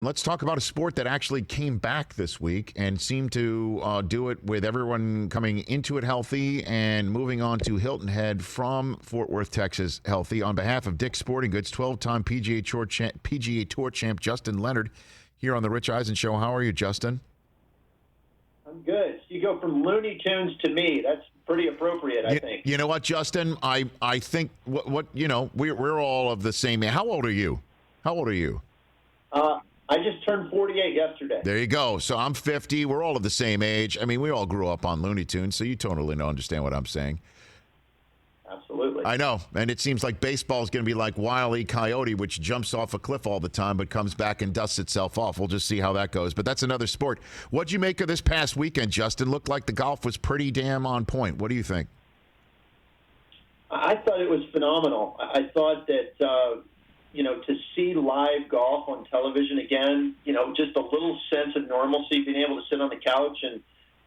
Let's talk about a sport that actually came back this week and seemed to do it with everyone coming into it healthy and moving on to Hilton Head from Fort Worth, Texas, healthy. On behalf of Dick's Sporting Goods, 12-time PGA Tour champ Justin Leonard here on the Rich Eisen Show. How are you, Justin? I'm good. So you go from Looney Tunes to me. That's pretty appropriate, I think. You know what, Justin? I think we're all of the same age. How old are you? I just turned 48 yesterday. There you go. So I'm 50. We're all of the same age. I mean, we all grew up on Looney Tunes, so you totally don't understand what I'm saying. Absolutely. I know. And it seems like baseball is going to be like Wile E. Coyote, which jumps off a cliff all the time but comes back and dusts itself off. We'll just see how that goes. But that's another sport. What'd you make of this past weekend, Justin? Looked like the golf was pretty damn on point. What do you think? I thought it was phenomenal. I thought that, to see live golf on television again, just a little sense of normalcy, being able to sit on the couch and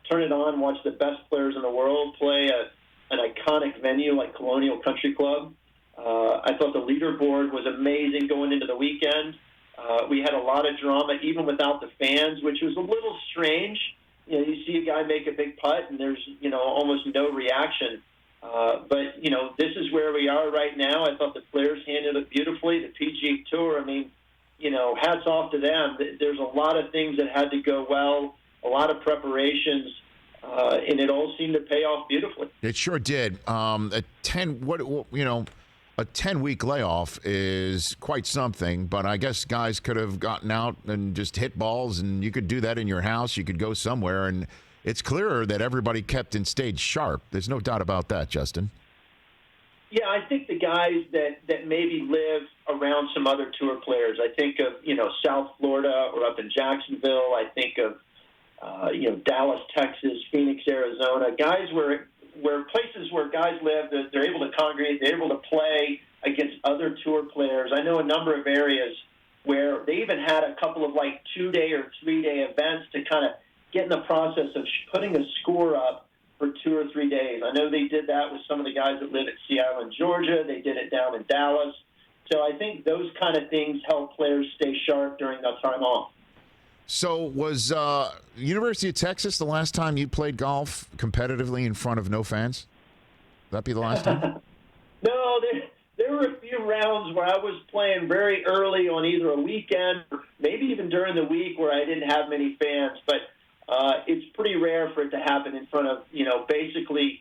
turn it on, watch the best players in the world play an iconic venue like Colonial Country Club. I thought the leaderboard was amazing going into the weekend. We had a lot of drama, even without the fans, which was a little strange. You see a guy make a big putt, and there's, almost no reaction. But this is where we are right now. I thought the players handled it beautifully. The PGA Tour, hats off to them. There's a lot of things that had to go well, a lot of preparations, and it all seemed to pay off beautifully. It sure did. A 10-week layoff is quite something, but I guess guys could have gotten out and just hit balls, and you could do that in your house. You could go somewhere, and it's clearer that everybody kept and stayed sharp. There's no doubt about that, Justin. Yeah, I think the guys that maybe live around some other tour players, I think of, South Florida or up in Jacksonville. I think of, Dallas, Texas, Phoenix, Arizona, guys where places where guys live, they're able to congregate, they're able to play against other tour players. I know a number of areas where they even had a couple of 2-day or 3-day events to kind of get in the process of putting a score up for 2 or 3 days. I know they did that with some of the guys that live at Sea Island, Georgia. They did it down in Dallas. So I think those kind of things help players stay sharp during that time off. So was University of Texas the last time you played golf competitively in front of no fans? Would that be the last time? No, there were a few rounds where I was playing very early on either a weekend or maybe even during the week where I didn't have many fans. But it's pretty rare for it to happen in front of, basically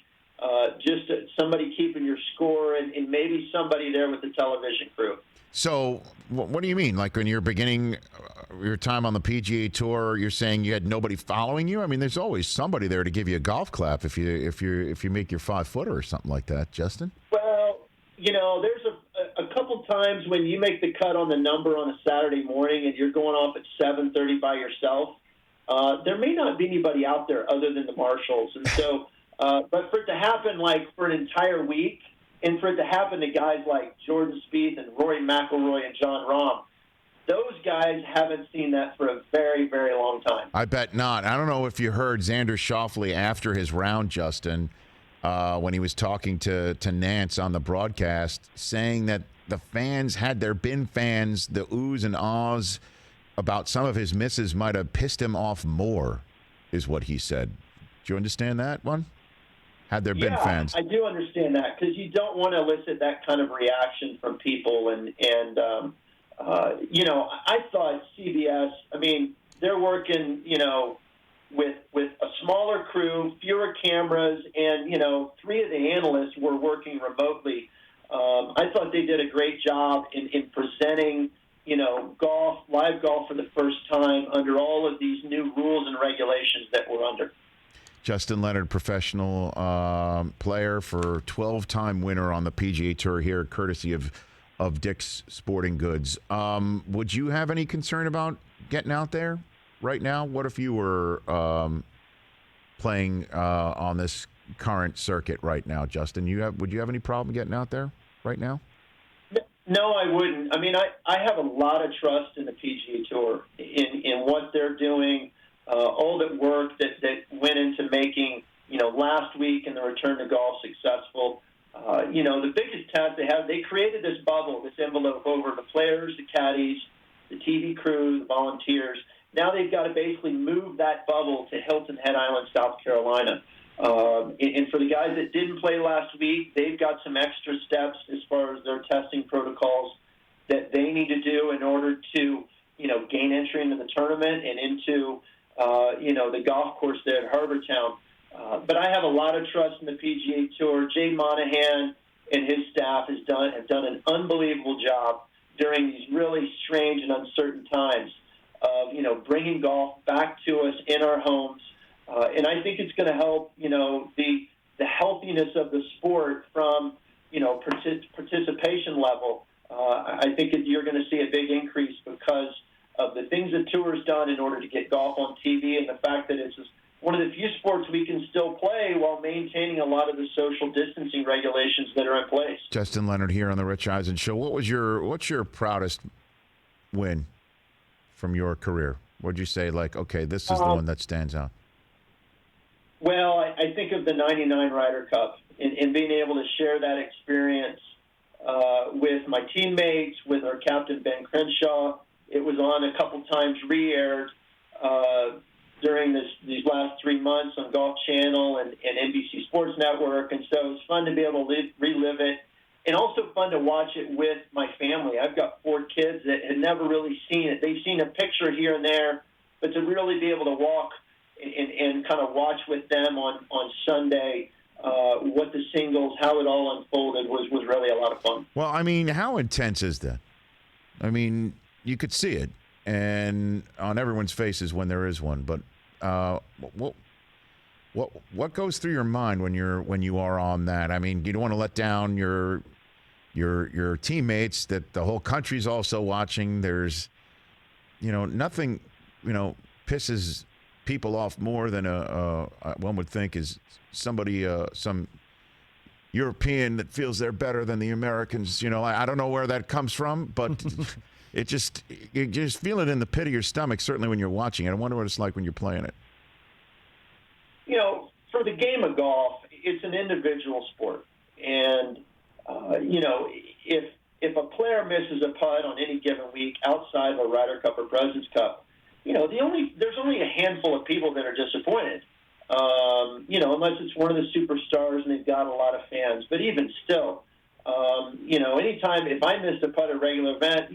just somebody keeping your score and maybe somebody there with the television crew. So what do you mean? Like when you're beginning your time on the PGA Tour, you're saying you had nobody following you? I mean, there's always somebody there to give you a golf clap if you make your 5-footer or something like that, Justin. Well, there's a couple times when you make the cut on the number on a Saturday morning and you're going off at 7:30 by yourself. There may not be anybody out there other than the marshals. And so, but for it to happen for an entire week and for it to happen to guys like Jordan Spieth and Rory McIlroy and Jon Rahm, those guys haven't seen that for a very, very long time. I bet not. I don't know if you heard Xander Schauffele after his round, Justin, when he was talking to Nance on the broadcast, saying that the fans, had there been fans, the oohs and ahs about some of his misses might have pissed him off more, is what he said. Do you understand that one? Had there been fans? I do understand that because you don't want to elicit that kind of reaction from people. And I thought CBS, they're working, with a smaller crew, fewer cameras, and, 3 of the analysts were working remotely. I thought they did a great job in presenting live golf for the first time under all of these new rules and regulations that we're under. Justin Leonard, professional player, for 12-time winner on the PGA Tour here, courtesy of Dick's Sporting Goods. Would you have any concern about getting out there right now? What if you were playing on this current circuit right now, Justin? Would you have any problem getting out there right now? No, I wouldn't. I have a lot of trust in the PGA Tour in what they're doing, all that work that went into making, last week and the return to golf successful. The biggest task they have, they created this bubble, this envelope over the players, the caddies, the TV crew, the volunteers. Now they've got to basically move that bubble to Hilton Head Island, South Carolina. And for the guys that didn't play last week, they've got some extra steps as far as their testing protocols that they need to do in order to, gain entry into the tournament and into, the golf course there at Harbor Town. But I have a lot of trust in the PGA Tour. Jay Monahan and his staff have done an unbelievable job during these really strange and uncertain times of, bringing golf back to us in our homes. And I think it's going to help, the healthiness of the sport from, participation level. I think you're going to see a big increase because of the things the tour's done in order to get golf on TV and the fact that it's one of the few sports we can still play while maintaining a lot of the social distancing regulations that are in place. Justin Leonard here on the Rich Eisen Show. What's your proudest win from your career? What'd you say, okay, this is the one that stands out? Well, I think of the 99 Ryder Cup and being able to share that experience with my teammates, with our captain, Ben Crenshaw. It was on a couple times re-aired during these last 3 months on Golf Channel and NBC Sports Network, and so it was fun to be able to relive it, and also fun to watch it with my family. I've got 4 kids that had never really seen it. They've seen a picture here and there, but to really be able to walk and kind of watch with them on Sunday what the singles, how it all unfolded was really a lot of fun. Well, I mean, how intense is that? I mean, you could see it and on everyone's faces when there is one, but what goes through your mind when you are on that? I mean, you don't want to let down your teammates that the whole country's also watching. There's nothing pisses people off more than one would think is somebody some European that feels they're better than the Americans. I don't know where that comes from, but you just feel it in the pit of your stomach, certainly when you're watching it. I wonder what it's like when you're playing it. For the game of golf, it's an individual sport. And, if a player misses a putt on any given week outside of a Ryder Cup or President's Cup, there's only a handful of people that are disappointed, unless it's one of the superstars and they've got a lot of fans. But even still, anytime if I missed a putt at a regular event,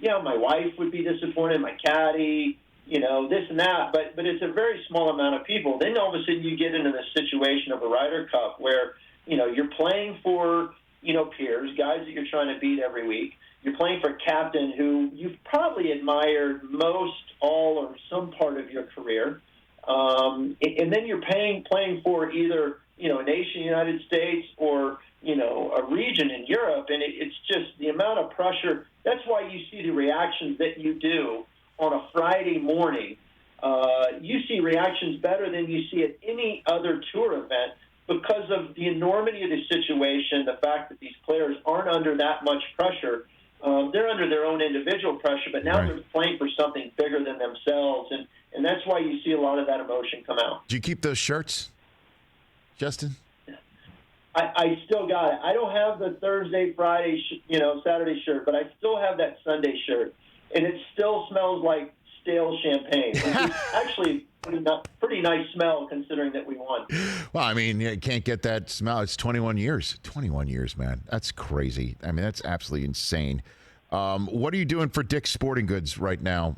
my wife would be disappointed, my caddy, this and that. But it's a very small amount of people. Then all of a sudden you get into the situation of a Ryder Cup where, you're playing for, peers, guys that you're trying to beat every week. You're playing for a captain who you've probably admired most, all, or some part of your career. And then you're playing for either, a nation, United States, or, a region in Europe. And it's just the amount of pressure. That's why you see the reactions that you do on a Friday morning. You see reactions better than you see at any other tour event because of the enormity of the situation, the fact that these players aren't under that much pressure. They're under their own individual pressure, but now they're playing for something bigger than themselves, and that's why you see a lot of that emotion come out. Do you keep those shirts, Justin? I still got it. I don't have the Thursday, Friday, Saturday shirt, but I still have that Sunday shirt, and it still smells like stale champagne. It's actually pretty nice smell considering that we won. Well, I mean, you can't get that smell. It's 21 years. 21 years, man. That's crazy. I mean, that's absolutely insane. What are you doing for Dick's Sporting Goods right now?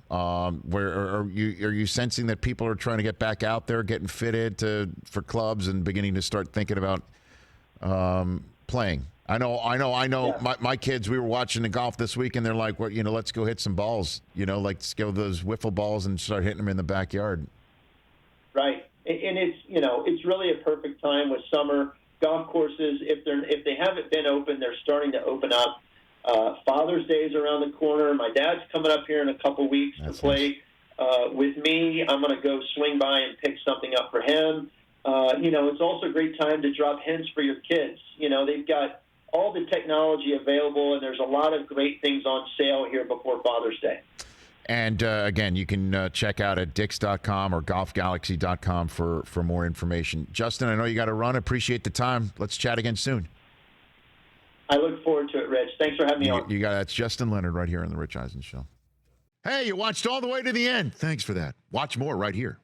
Where are you sensing that people are trying to get back out there, getting fitted for clubs, and beginning to start thinking about playing? I know. Yeah. My kids, we were watching the golf this week, and they're like, "Well, let's go hit some balls. Let's go those wiffle balls and start hitting them in the backyard." Right, and it's really a perfect time with summer golf courses. If they haven't been open, they're starting to open up. Father's Day is around the corner. My dad's coming up here in a couple weeks to play with me. I'm going to go swing by and pick something up for him. It's also a great time to drop hints for your kids. They've got all the technology available, and there's a lot of great things on sale here before Father's Day. And, again, you can check out at dicks.com or golfgalaxy.com for more information. Justin, I know you got to run. Appreciate the time. Let's chat again soon. I look forward to it, Rich. Thanks for having me on. You got That's Justin Leonard right here on the Rich Eisen Show. Hey, you watched all the way to the end. Thanks for that. Watch more right here.